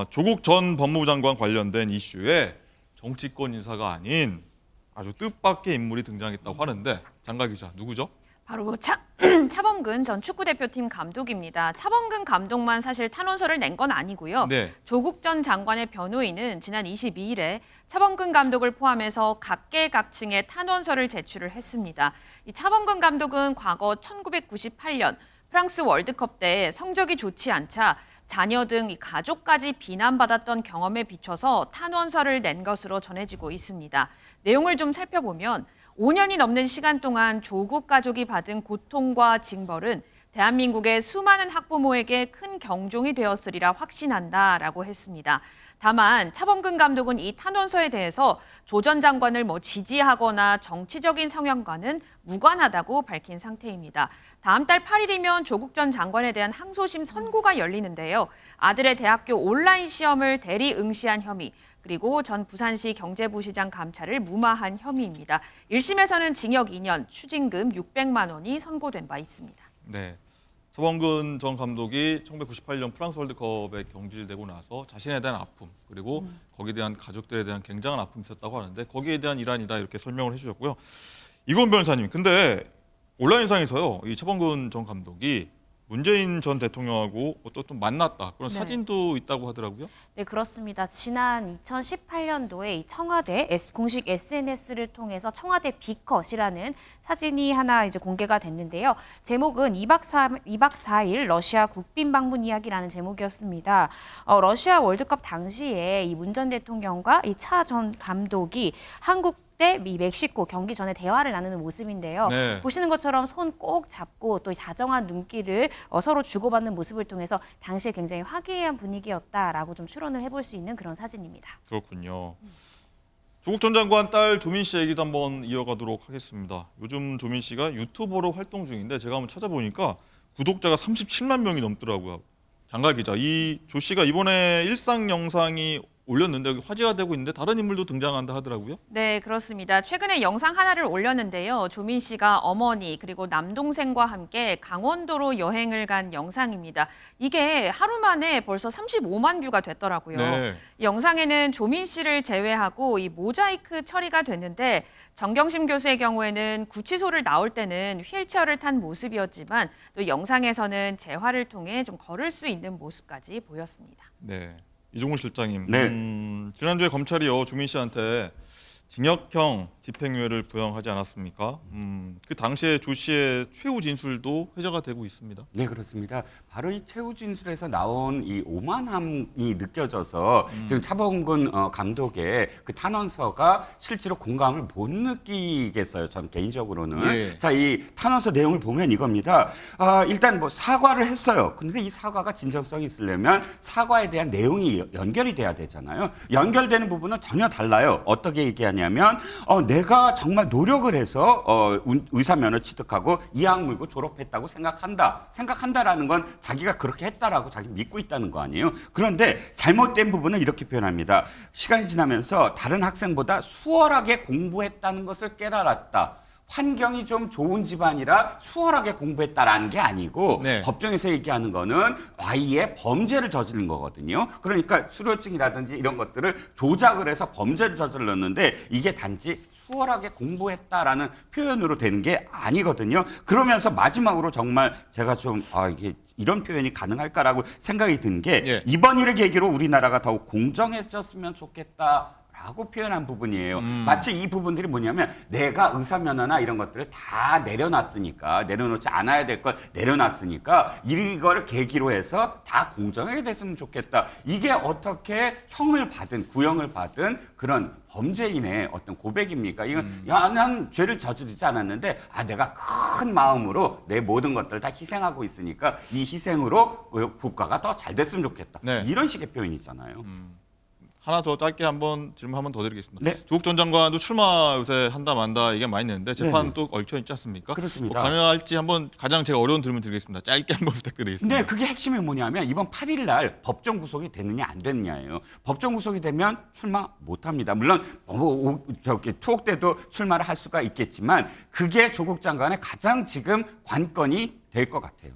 조국 전 법무부 장관 관련된 이슈에 정치권 인사가 아닌 아주 뜻밖의 인물이 등장했다고 하는데 장가 기자 누구죠? 바로 차범근 전 축구대표팀 감독입니다. 차범근 감독만 사실 탄원서를 낸 건 아니고요. 네. 조국 전 장관의 변호인은 지난 22일에 차범근 감독을 포함해서 각계각층의 탄원서를 제출을 했습니다. 이 차범근 감독은 과거 1998년 프랑스 월드컵 때 성적이 좋지 않자 자녀 등 가족까지 비난받았던 경험에 비춰서 탄원서를 낸 것으로 전해지고 있습니다. 내용을 좀 살펴보면 5년이 넘는 시간 동안 조국 가족이 받은 고통과 징벌은 대한민국의 수많은 학부모에게 큰 경종이 되었으리라 확신한다라고 했습니다. 다만 차범근 감독은 이 탄원서에 대해서 조 전 장관을 지지하거나 정치적인 성향과는 무관하다고 밝힌 상태입니다. 다음 달 8일이면 조국 전 장관에 대한 항소심 선고가 열리는데요. 아들의 대학교 온라인 시험을 대리 응시한 혐의, 그리고 전 부산시 경제부시장 감찰을 무마한 혐의입니다. 1심에서는 징역 2년, 추징금 600만 원이 선고된 바 있습니다. 네. 차범근 전 감독이 1998년 프랑스 월드컵에 경질되고 나서 자신에 대한 아픔 그리고 거기에 대한 가족들에 대한 굉장한 아픔이 있었다고 하는데 거기에 대한 일환이다 이렇게 설명을 해주셨고요. 이건 변호사님, 근데 온라인상에서요, 이 차범근 전 감독이 문재인 전 대통령하고 어떤 만났다 그런 사진도 있다고 하더라고요. 네, 그렇습니다. 지난 2018년도에 청와대 공식 SNS를 통해서 청와대 비컷이라는 사진이 하나 이제 공개가 됐는데요. 제목은 2박 4일 러시아 국빈 방문 이야기라는 제목이었습니다. 러시아 월드컵 당시에 이 문 전 대통령과 이 차 전 감독이 한국 때 멕시코 경기 전에 대화를 나누는 모습인데요. 네. 보시는 것처럼 손 꼭 잡고 또 다정한 눈길을 서로 주고받는 모습을 통해서 당시에 굉장히 화기애애한 분위기였다라고 좀 추론을 해볼 수 있는 그런 사진입니다. 그렇군요. 조국 전 장관 딸 조민 씨 얘기도 한번 이어가도록 하겠습니다. 요즘 조민 씨가 유튜버로 활동 중인데 제가 한번 찾아보니까 구독자가 37만 명이 넘더라고요. 장가 기자, 이 조 씨가 이번에 일상 영상이 올렸는데 여기 화제가 되고 있는데 다른 인물도 등장한다 하더라고요. 네, 그렇습니다. 최근에 영상 하나를 올렸는데요. 조민 씨가 어머니 그리고 남동생과 함께 강원도로 여행을 간 영상입니다. 이게 하루 만에 벌써 35만 뷰가 됐더라고요. 네. 이 영상에는 조민 씨를 제외하고 이 모자이크 처리가 됐는데 정경심 교수의 경우에는 구치소를 나올 때는 휠체어를 탄 모습이었지만 또 영상에서는 재활을 통해 좀 걸을 수 있는 모습까지 보였습니다. 네. 이종훈 실장님, 네. 지난주에 검찰이요 조민 씨한테 징역형 집행유예를 부여하지 않았습니까? 그 당시에 조 씨의 최후 진술도 회자가 되고 있습니다. 네, 그렇습니다. 바로 이 최후 진술에서 나온 이 오만함이 느껴져서 지금 차범근 감독의 그 탄원서가 실제로 공감을 못 느끼겠어요. 전 개인적으로는. 예. 자, 이 탄원서 내용을 보면 이겁니다. 일단 뭐 사과를 했어요. 근데 이 사과가 진정성이 있으려면 사과에 대한 내용이 연결이 돼야 되잖아요. 연결되는 부분은 전혀 달라요. 어떻게 얘기하냐면 내가 정말 노력을 해서 의사 면허 취득하고 이악 물고 졸업했다고 생각한다라는 건 자기가 그렇게 했다라고 자기 믿고 있다는 거 아니에요. 그런데 잘못된 부분은 이렇게 표현합니다. 시간이 지나면서 다른 학생보다 수월하게 공부했다는 것을 깨달았다. 환경이 좀 좋은 집안이라 수월하게 공부했다라는 게 아니고 네. 법정에서 얘기하는 거는 Y의 범죄를 저지른 거거든요. 그러니까 수료증이라든지 이런 것들을 조작을 해서 범죄를 저질렀는데 이게 단지 수월하게 공부했다라는 표현으로 되는 게 아니거든요. 그러면서 마지막으로 정말 제가 좀 이게 이런 표현이 가능할까라고 생각이 든 게 예. 이번 일을 계기로 우리나라가 더욱 공정해졌으면 좋겠다. 라고 표현한 부분이에요. 마치 이 부분들이 뭐냐면 내가 의사면허나 이런 것들을 다 내려놓지 않아야 될 걸 내려놨으니까 이거를 계기로 해서 다 공정하게 됐으면 좋겠다. 이게 어떻게 구형을 받은 그런 범죄인의 어떤 고백입니까? 이건 난 죄를 저지르지 않았는데 내가 큰 마음으로 내 모든 것들을 다 희생하고 있으니까 이 희생으로 국가가 더 잘 됐으면 좋겠다. 네. 이런 식의 표현이잖아요. 하나 더 짧게 질문 한번 더 드리겠습니다. 네. 조국 전 장관도 출마 요새 한다 만다 얘기가 많이 있는데 재판 네네. 또 얽혀 있지 않습니까? 그렇습니다. 가능할지 한번 가장 제가 어려운 질문 드리겠습니다. 짧게 한번 부탁드리겠습니다. 네, 그게 핵심이 뭐냐면 이번 8일 날 법정 구속이 됐느냐 안 됐느냐예요. 법정 구속이 되면 출마 못 합니다. 물론 투옥 때도 출마를 할 수가 있겠지만 그게 조국 장관의 가장 지금 관건이 될 것 같아요.